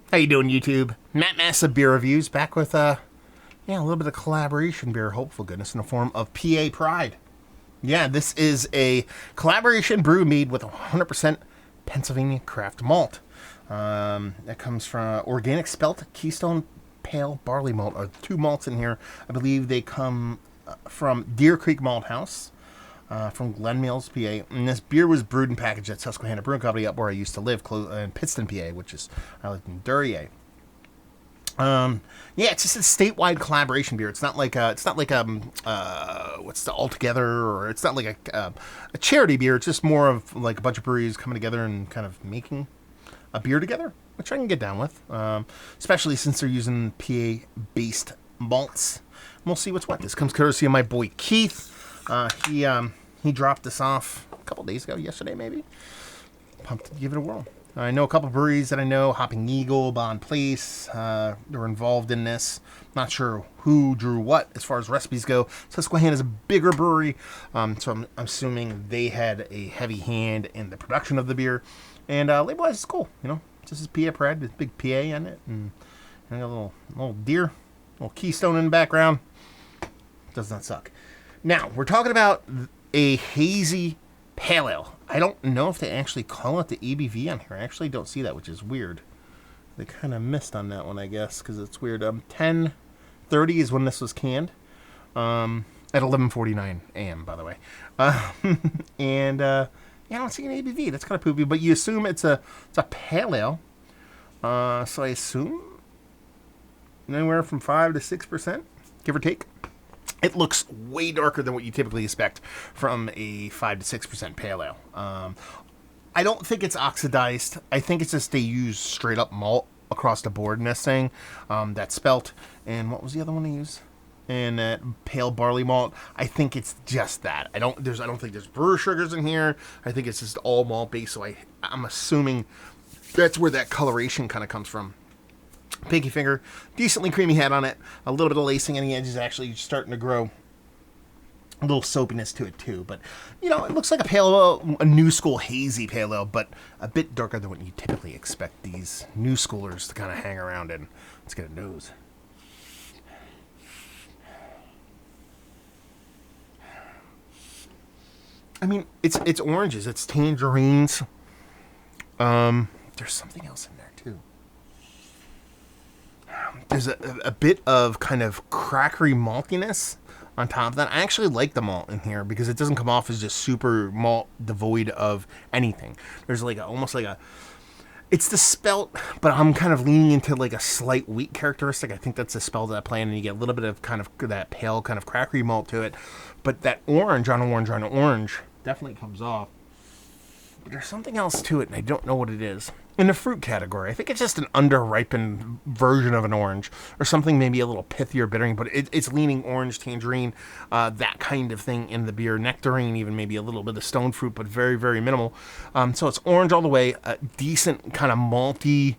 How you doing, YouTube? Matt Massa Beer Reviews, back with a little bit of collaboration beer, hopeful goodness, in the form of PA Pride. Yeah, this is a collaboration brew made with 100% Pennsylvania craft malt. That comes from organic spelt Keystone Pale Barley Malt. Are two malts in here. I believe they come from Deer Creek Malthouse. From Glen Mills, PA. And this beer was brewed and packaged at Susquehanna Brewing Co, up where I used to live, in Pittston, PA, which is, I lived in Duryea. It's just a statewide collaboration beer. It's not like what's the Altogether, or it's not like a charity beer. It's just more of like a bunch of breweries coming together and kind of making a beer together, which I can get down with, especially since they're using PA-based malts. We'll see what's what. This comes courtesy of my boy Keith. He dropped this off a couple days ago, yesterday maybe. Pumped to give it a whirl. I know a couple breweries that I know, Hopping Eagle, Bonn Place, they're involved in this. Not sure who drew what as far as recipes go. Susquehanna is a bigger brewery, so I'm assuming they had a heavy hand in the production of the beer. And label-wise, it's cool, This is PA Pride, with big PA in it, and I got a little deer, little keystone in the background. Does not suck. Now, we're talking about a hazy pale ale. I don't know if they actually call it the ABV on here. I actually don't see that, which is weird. They kind of missed on that one, I guess, because it's weird. 10:30 is when this was canned. At 11:49 a.m., by the way. I don't see an ABV. That's kind of poopy, but you assume it's a pale ale. So I assume anywhere from 5 to 6%, give or take. It looks way darker than what you typically expect from a 5 to 6% pale ale. I don't think it's oxidized. I think it's just they use straight up malt across the board in this thing. That spelt, and what was the other one they used? And that pale barley malt. I think it's just that. I don't think there's brewer sugars in here. I think it's just all malt based. So I'm assuming that's where that coloration kind of comes from. Pinky finger, decently creamy head on it, a little bit of lacing on the edges, actually starting to grow a little soapiness to it too, but it looks like a new school hazy pale ale, but a bit darker than what you typically expect these new schoolers to kind of hang around in. Let's get a nose. I mean, it's oranges, it's tangerines. There's something else in there too. There's a bit of kind of crackery maltiness on top of that. I actually like the malt in here because it doesn't come off as just super malt devoid of anything. There's it's the spelt, but I'm kind of leaning into like a slight wheat characteristic. I think that's the spell that I play, and you get a little bit of kind of that pale kind of crackery malt to it. But that orange on orange definitely comes off. But there's something else to it, and I don't know what it is. In the fruit category, I think it's just an under-ripened version of an orange, or something maybe a little pithier, bittering, but it's leaning orange, tangerine, that kind of thing in the beer. Nectarine, even maybe a little bit of stone fruit, but very, very minimal. So it's orange all the way, a decent kind of malty,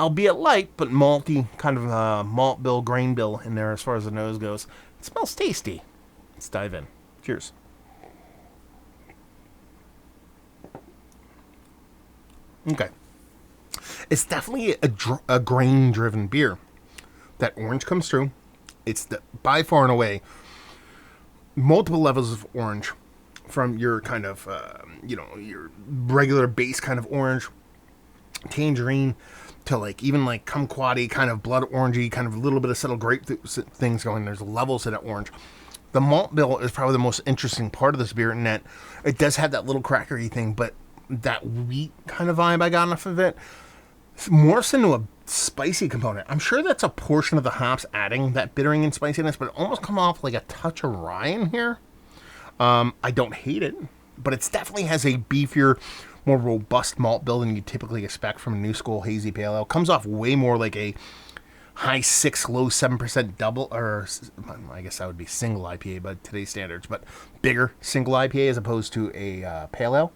albeit light, but malty kind of malt bill, grain bill in there as far as the nose goes. It smells tasty. Let's dive in. Cheers. Okay. It's definitely a grain-driven beer. That orange comes through. It's by far and away multiple levels of orange, from your kind of, your regular base kind of orange, tangerine, to even kumquat-y, kind of blood orangey, kind of a little bit of subtle grape things going. There's levels to that orange. The malt bill is probably the most interesting part of this beer in that it does have that little crackery thing, but that wheat kind of vibe I got off of it morphs into a spicy component. I'm sure that's a portion of the hops adding that bittering and spiciness, but it almost come off like a touch of rye in here. I don't hate it, but it definitely has a beefier, more robust malt bill than you typically expect from a new school hazy pale ale. It comes off way more like a high 6, low 7% double, or I guess that would be single IPA by today's standards, but bigger single IPA as opposed to a pale ale.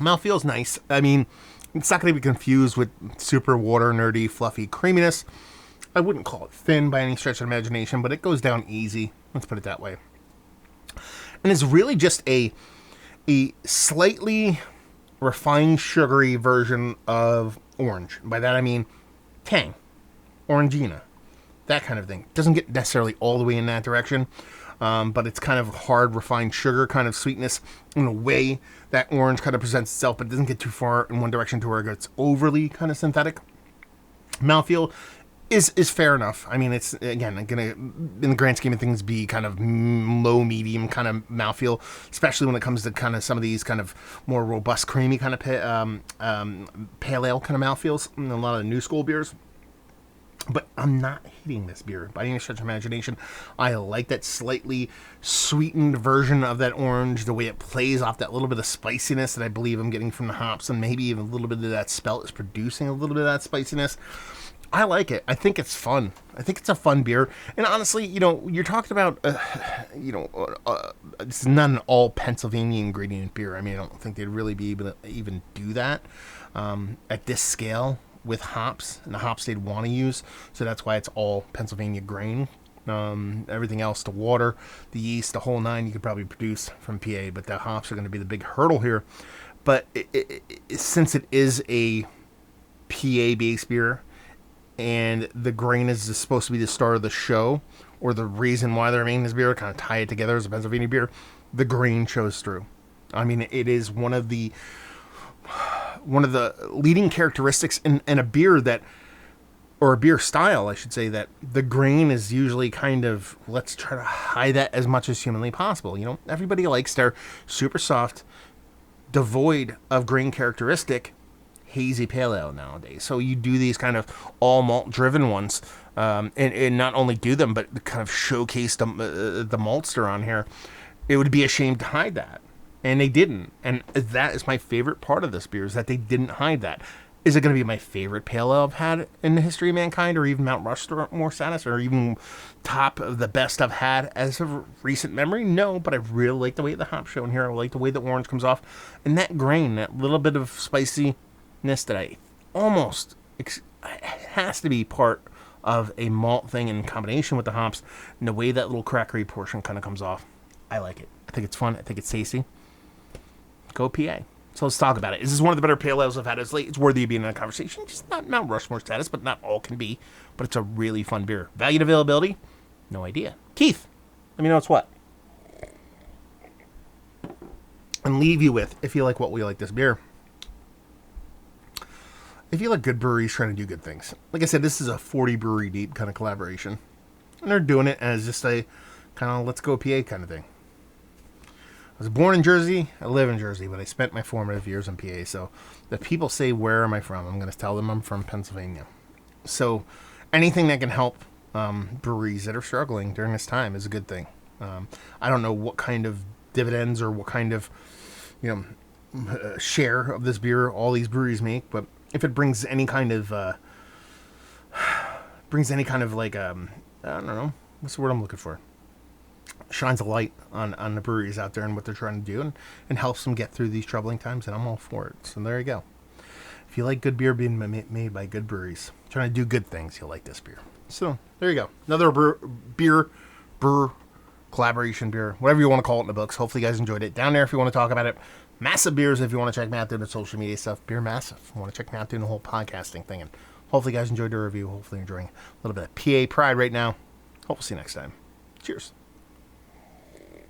Mouth feels nice. I mean, it's not going to be confused with super water nerdy, fluffy creaminess. I wouldn't call it thin by any stretch of imagination, but it goes down easy. Let's put it that way. And it's really just a slightly refined sugary version of orange. By that I mean tang, orangina, that kind of thing. Doesn't get necessarily all the way in that direction, but it's kind of hard refined sugar kind of sweetness in a way that orange kind of presents itself, but it doesn't get too far in one direction to where it gets overly kind of synthetic. Mouthfeel is fair enough. I mean, it's, again, gonna, in the grand scheme of things, be kind of low medium kind of mouthfeel, especially when it comes to kind of some of these kind of more robust, creamy kind of pale ale kind of mouthfeels in a lot of the new school beers. But I'm not hating this beer by any stretch of imagination. I like that slightly sweetened version of that orange, the way it plays off that little bit of spiciness that I believe I'm getting from the hops, and maybe even a little bit of that spelt is producing a little bit of that spiciness. I like it. I think it's fun. I think it's a fun beer. And honestly, you're talking about, it's not an all Pennsylvania ingredient beer. I mean, I don't think they'd really be able to even do that at this scale with hops and the hops they'd want to use. So that's why it's all Pennsylvania grain. Everything else, the water, the yeast, the whole nine, you could probably produce from PA, but the hops are going to be the big hurdle here. But since it is a PA-based beer, and the grain is supposed to be the star of the show, or the reason why they're making this beer, kind of tie it together as a Pennsylvania beer, the grain shows through. I mean, it is one of the leading characteristics in a beer that, or a beer style, I should say, that the grain is usually kind of, let's try to hide that as much as humanly possible. Everybody likes their super soft, devoid of grain characteristic hazy pale ale nowadays. So you do these kind of all malt driven ones, and not only do them, but kind of showcase the maltster on here. It would be a shame to hide that, and they didn't. And that is my favorite part of this beer, is that they didn't hide that. Is it going to be my favorite pale ale I've had in the history of mankind, or even Mount Rushmore status, or even top of the best I've had as of recent memory? No, but I really like the way the hop's shown here. I like the way the orange comes off, and that grain, that little bit of spiciness that I almost has to be part of a malt thing in combination with the hops, and the way that little crackery portion kind of comes off. I like it. I think it's fun. I think it's tasty. Go PA. So let's talk about it. This is one of the better pale ales I've had as late. It's worthy of being in a conversation. Just not Mount Rushmore status, but not all can be. But it's a really fun beer. Value and availability? No idea. Keith, let me know it's what. And leave you with, if you like what we like this beer, if you like good breweries trying to do good things. Like I said, this is a 40 brewery deep kind of collaboration. And they're doing it as just a kind of let's go PA kind of thing. I was born in Jersey. I live in Jersey, but I spent my formative years in PA. So if people say, where am I from? I'm going to tell them I'm from Pennsylvania. So anything that can help breweries that are struggling during this time is a good thing. I don't know what kind of dividends or what kind of, share of this beer all these breweries make, but if it brings any kind of, I don't know, what's the word I'm looking for? Shines a light on the breweries out there and what they're trying to do, and helps them get through these troubling times, and I'm all for it. So there you go. If you like good beer being made by good breweries, trying to do good things, you'll like this beer. So there you go. Another brewer collaboration beer, whatever you want to call it in the books. Hopefully you guys enjoyed it. Down there if you want to talk about it. Massive Beers if you want to check me out doing the social media stuff. Beer Massive if you want to check me out doing the whole podcasting thing. And hopefully you guys enjoyed the review. Hopefully you're enjoying a little bit of PA pride right now. Hope we'll see you next time. Cheers.